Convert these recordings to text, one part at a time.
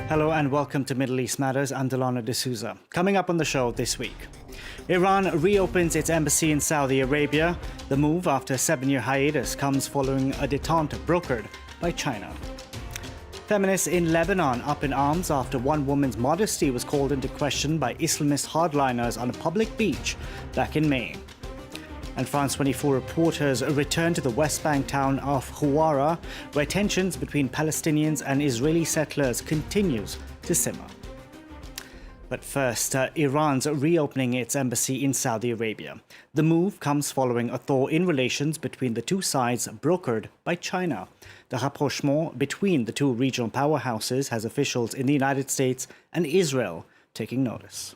Hello and welcome to Middle East Matters. I'm Delano D'Souza. Coming up on the show this week, Iran reopens its embassy in Saudi Arabia. The move after a 7-year hiatus comes following a détente brokered by China. Feminists in Lebanon up in arms after one woman's modesty was called into question by Islamist hardliners on a public beach back in May. And France 24 reporters return to the West Bank town of Huwara, where tensions between Palestinians and Israeli settlers continues to simmer. But first, Iran's reopening its embassy in Saudi Arabia. The move comes following a thaw in relations between the two sides brokered by China. The rapprochement between the two regional powerhouses has officials in the United States and Israel taking notice.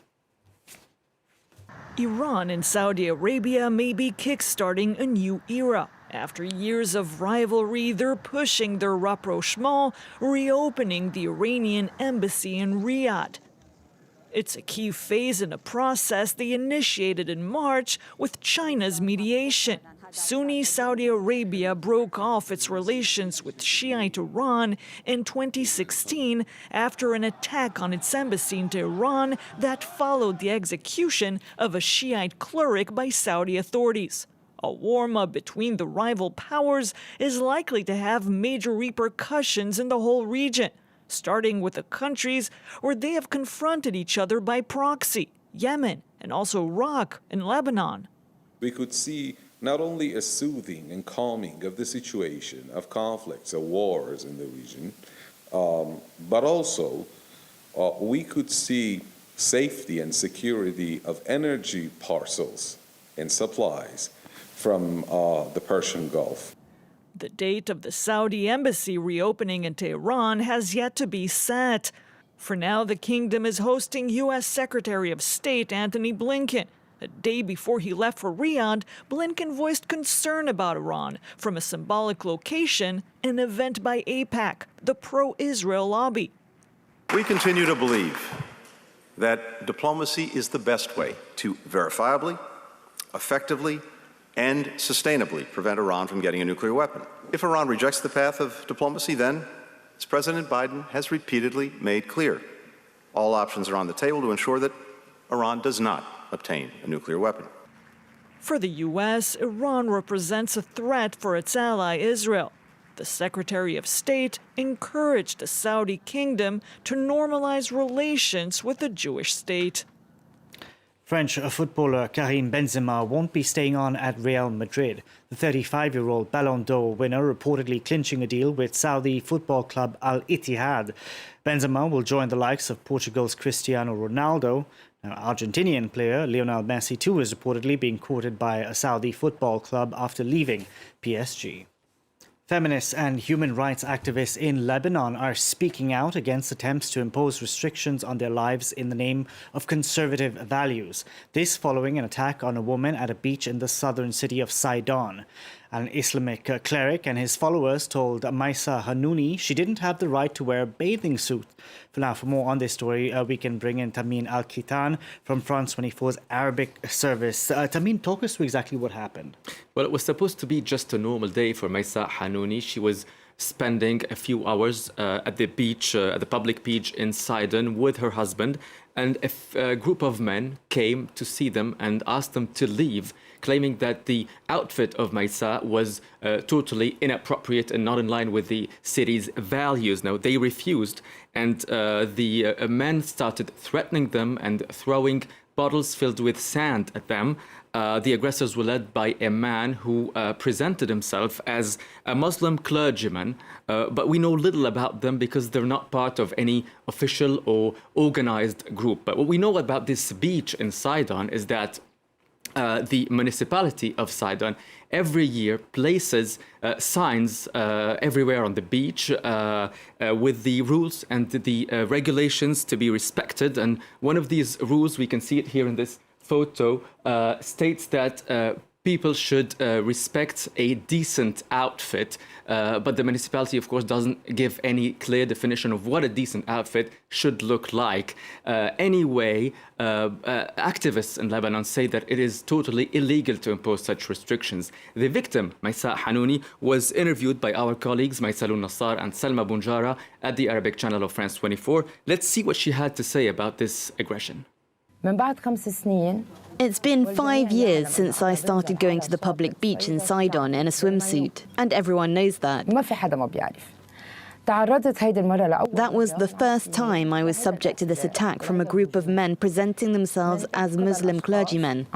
Iran and Saudi Arabia may be kickstarting a new era. After years of rivalry, they're pushing their rapprochement, reopening the Iranian embassy in Riyadh. It's a key phase in a process they initiated in March with China's mediation. Sunni Saudi Arabia broke off its relations with Shiite Iran in 2016 after an attack on its embassy in Tehran that followed the execution of a Shiite cleric by Saudi authorities. A warm-up between the rival powers is likely to have major repercussions in the whole region, starting with the countries where they have confronted each other by proxy, Yemen and also Iraq and Lebanon. We could see not only a soothing and calming of the situation of conflicts, of wars in the region, but also we could see safety and security of energy parcels and supplies from the Persian Gulf. The date of the Saudi embassy reopening in Tehran has yet to be set. For now, the kingdom is hosting U.S. Secretary of State Antony Blinken. A day before he left for Riyadh, Blinken voiced concern about Iran from a symbolic location, an event by AIPAC, the pro-Israel lobby. We continue to believe that diplomacy is the best way to verifiably, effectively, and sustainably prevent Iran from getting a nuclear weapon. If Iran rejects the path of diplomacy, then, as President Biden has repeatedly made clear, all options are on the table to ensure that Iran does not obtain a nuclear weapon. For the U.S., Iran represents a threat for its ally Israel. The Secretary of State encouraged the Saudi kingdom to normalize relations with the Jewish state. French footballer Karim Benzema won't be staying on at Real Madrid. The 35-year-old Ballon d'Or winner reportedly clinching a deal with Saudi football club Al Ittihad. Benzema will join the likes of Portugal's Cristiano Ronaldo. Now, Argentinian player Lionel Messi too is reportedly being courted by a Saudi football club after leaving PSG. Feminists and human rights activists in Lebanon are speaking out against attempts to impose restrictions on their lives in the name of conservative values. This following an attack on a woman at a beach in the southern city of Sidon. An Islamic cleric and his followers told Mayssa Hanouni she didn't have the right to wear a bathing suit. For more on this story, we can bring in Tamim Al-Khitan from France 24's Arabic service. Tamim, talk us through exactly what happened. Well, it was supposed to be just a normal day for Mayssa Hanouni. She was spending a few hours at the beach, at the public beach in Sidon with her husband. And a group of men came to see them and asked them to leave, claiming that the outfit of Mayssa was totally inappropriate and not in line with the city's values. Now, they refused, and the men started threatening them and throwing bottles filled with sand at them. The aggressors were led by a man who presented himself as a Muslim clergyman, but we know little about them because they're not part of any official or organized group. But what we know about this beach in Sidon is that the municipality of Sidon every year places signs everywhere on the beach with the rules and the regulations to be respected. And one of these rules, we can see it here in this photo, states that people should respect a decent outfit, but the municipality, of course, doesn't give any clear definition of what a decent outfit should look like. Anyway, activists in Lebanon say that it is totally illegal to impose such restrictions. The victim, Mayssa Hanouni, was interviewed by our colleagues Mayssa Hanouni and Salma Bunjara at the Arabic channel of France 24. Let's see what she had to say about this aggression. It's been 5 years since I started going to the public beach in Sidon in a swimsuit, and everyone knows that. That was the first time I was subject to this attack from a group of men presenting themselves as Muslim clergymen.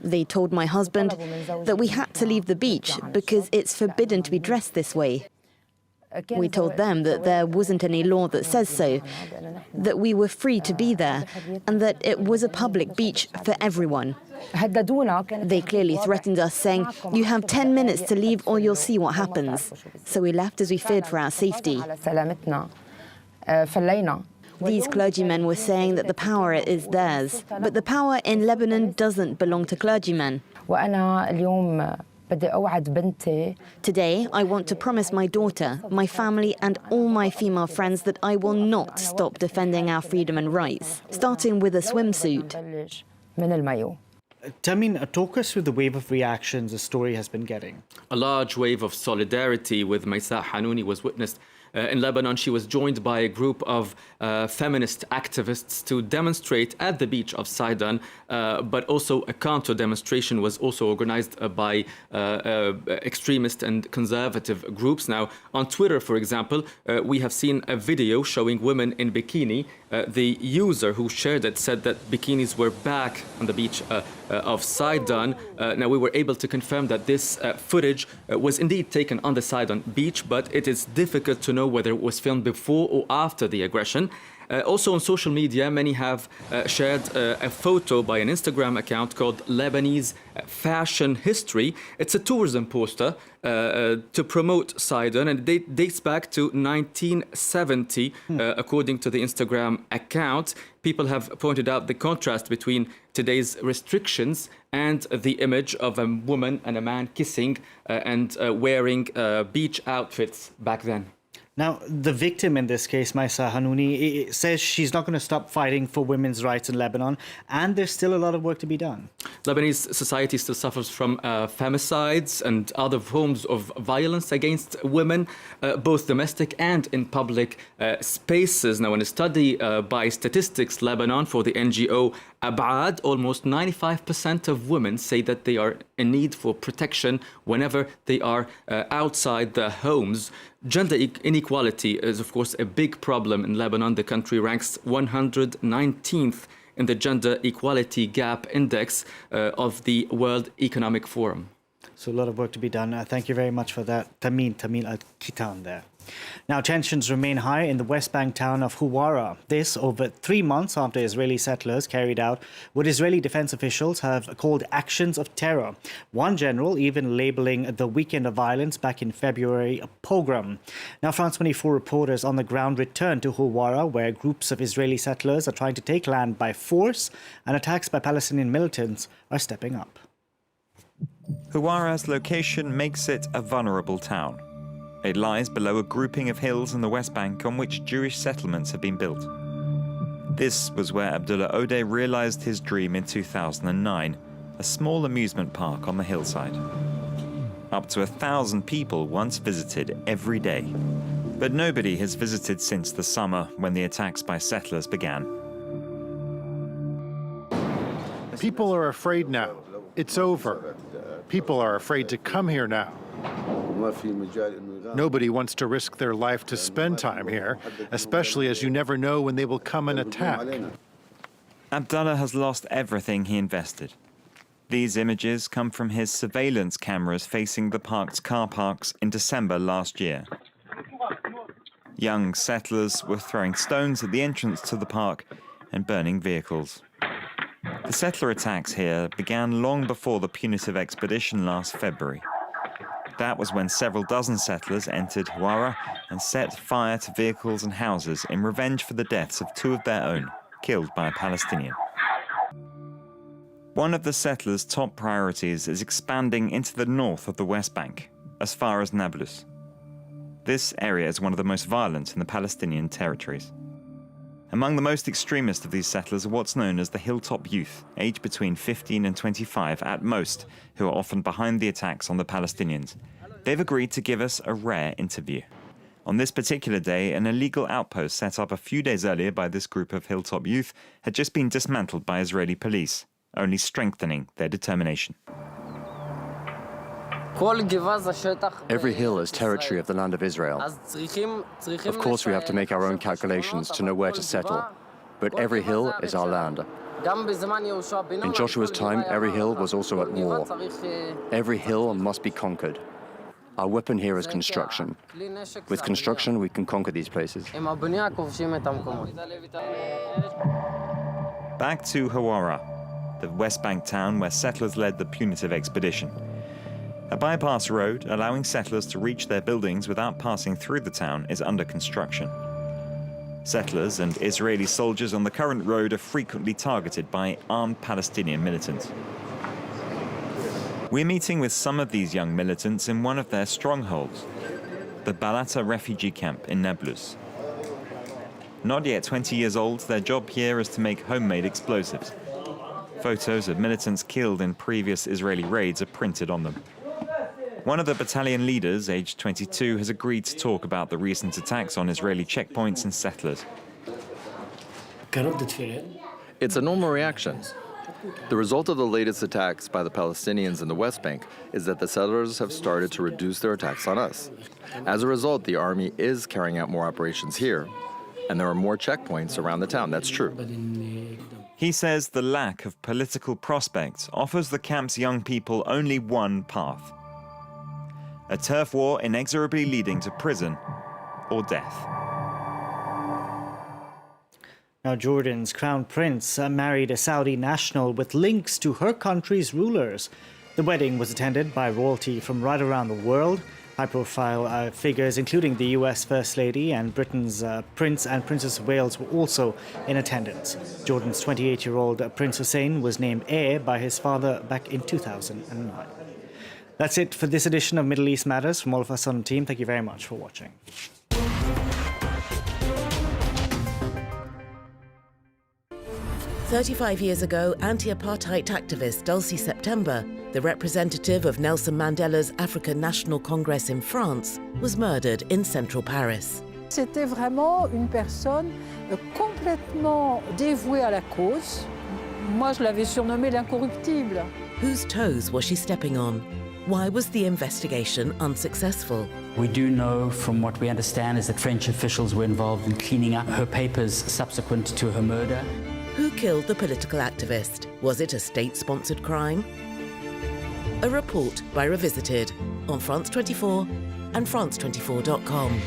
They told my husband that we had to leave the beach because it's forbidden to be dressed this way. We told them that there wasn't any law that says so, that we were free to be there, and that it was a public beach for everyone. They clearly threatened us, saying, "You have 10 minutes to leave or you'll see what happens." So we left as we feared for our safety. These clergymen were saying that the power is theirs, but the power in Lebanon doesn't belong to clergymen. Today, I want to promise my daughter, my family, and all my female friends that I will not stop defending our freedom and rights, starting with a swimsuit. Tamin, talk us through the wave of reactions the story has been getting. A large wave of solidarity with Mayssa Hanouni was witnessed in Lebanon. She was joined by a group of feminist activists to demonstrate at the beach of Sidon, but also a counter demonstration was also organized by extremist and conservative groups. Now, on Twitter, for example, we have seen a video showing women in bikini. The user who shared it said that bikinis were back on the beach of Sidon. Now, we were able to confirm that this footage was indeed taken on the Sidon beach, but it is difficult to know whether it was filmed before or after the aggression. Also on social media, many have shared a photo by an Instagram account called Lebanese Fashion History. It's a tourism poster to promote Sidon, and it dates back to 1970, according to the Instagram account. People have pointed out the contrast between today's restrictions and the image of a woman and a man kissing and wearing beach outfits back then. Now, the victim in this case, Mayssa Hanouni, says she's not going to stop fighting for women's rights in Lebanon, and there's still a lot of work to be done. Lebanese society still suffers from femicides and other forms of violence against women, both domestic and in public spaces. Now, in a study by Statistics Lebanon for the NGO Abad, almost 95% of women say that they are in need for protection whenever they are outside their homes. Gender inequality is, of course, a big problem in Lebanon. The country ranks 119th in the Gender Equality Gap Index of the World Economic Forum. So a lot of work to be done. Thank you very much for that, Tamil Al-Kitan there. Now, tensions remain high in the West Bank town of Huwara. This over 3 months after Israeli settlers carried out what Israeli defense officials have called actions of terror. One general even labeling the weekend of violence back in February a pogrom. Now, France 24 reporters on the ground returned to Huwara, where groups of Israeli settlers are trying to take land by force, and attacks by Palestinian militants are stepping up. Huwara's location makes it a vulnerable town. It lies below a grouping of hills in the West Bank on which Jewish settlements have been built. This was where Abdullah Odeh realized his dream in 2009, a small amusement park on the hillside. Up to 1,000 people once visited every day, but nobody has visited since the summer when the attacks by settlers began. People are afraid now. It's over. People are afraid to come here now. Nobody wants to risk their life to spend time here, especially as you never know when they will come and attack. Abdullah has lost everything he invested. These images come from his surveillance cameras facing the park's car parks in December last year. Young settlers were throwing stones at the entrance to the park and burning vehicles. The settler attacks here began long before the punitive expedition last February. That was when several dozen settlers entered Huwara and set fire to vehicles and houses in revenge for the deaths of 2 of their own, killed by a Palestinian. One of the settlers' top priorities is expanding into the north of the West Bank, as far as Nablus. This area is one of the most violent in the Palestinian territories. Among the most extremist of these settlers are what's known as the Hilltop Youth, aged between 15 and 25 at most, who are often behind the attacks on the Palestinians. They've agreed to give us a rare interview. On this particular day, an illegal outpost set up a few days earlier by this group of Hilltop Youth had just been dismantled by Israeli police, only strengthening their determination. Every hill is territory of the land of Israel. Of course, we have to make our own calculations to know where to settle, but every hill is our land. In Joshua's time, every hill was also at war. Every hill must be conquered. Our weapon here is construction. With construction, we can conquer these places. Back to Hawara, the West Bank town where settlers led the punitive expedition. A bypass road allowing settlers to reach their buildings without passing through the town is under construction. Settlers and Israeli soldiers on the current road are frequently targeted by armed Palestinian militants. We're meeting with some of these young militants in one of their strongholds, the Balata refugee camp in Nablus. Not yet 20 years old, their job here is to make homemade explosives. Photos of militants killed in previous Israeli raids are printed on them. One of the battalion leaders, aged 22, has agreed to talk about the recent attacks on Israeli checkpoints and settlers. It's a normal reaction. The result of the latest attacks by the Palestinians in the West Bank is that the settlers have started to reduce their attacks on us. As a result, the army is carrying out more operations here, and there are more checkpoints around the town. That's true. He says the lack of political prospects offers the camp's young people only one path: a turf war inexorably leading to prison or death. Now, Jordan's crown prince married a Saudi national with links to her country's rulers. The wedding was attended by royalty from right around the world. High-profile figures, including the US First Lady and Britain's Prince and Princess of Wales, were also in attendance. Jordan's 28-year-old Prince Hussein was named heir by his father back in 2009. That's it for this edition of Middle East Matters. From all of us on the team, thank you very much for watching. 35 years ago, anti-apartheid activist Dulcie September, the representative of Nelson Mandela's African National Congress in France, was murdered in central Paris. C'était vraiment une personne complètement dévouée à la cause. Moi, je l'avais surnommée l'incorruptible. Whose toes was she stepping on? Why was the investigation unsuccessful? We do know, from what we understand, is that French officials were involved in cleaning up her papers subsequent to her murder. Who killed the political activist? Was it a state-sponsored crime? A report by Revisited on France 24 and France24.com.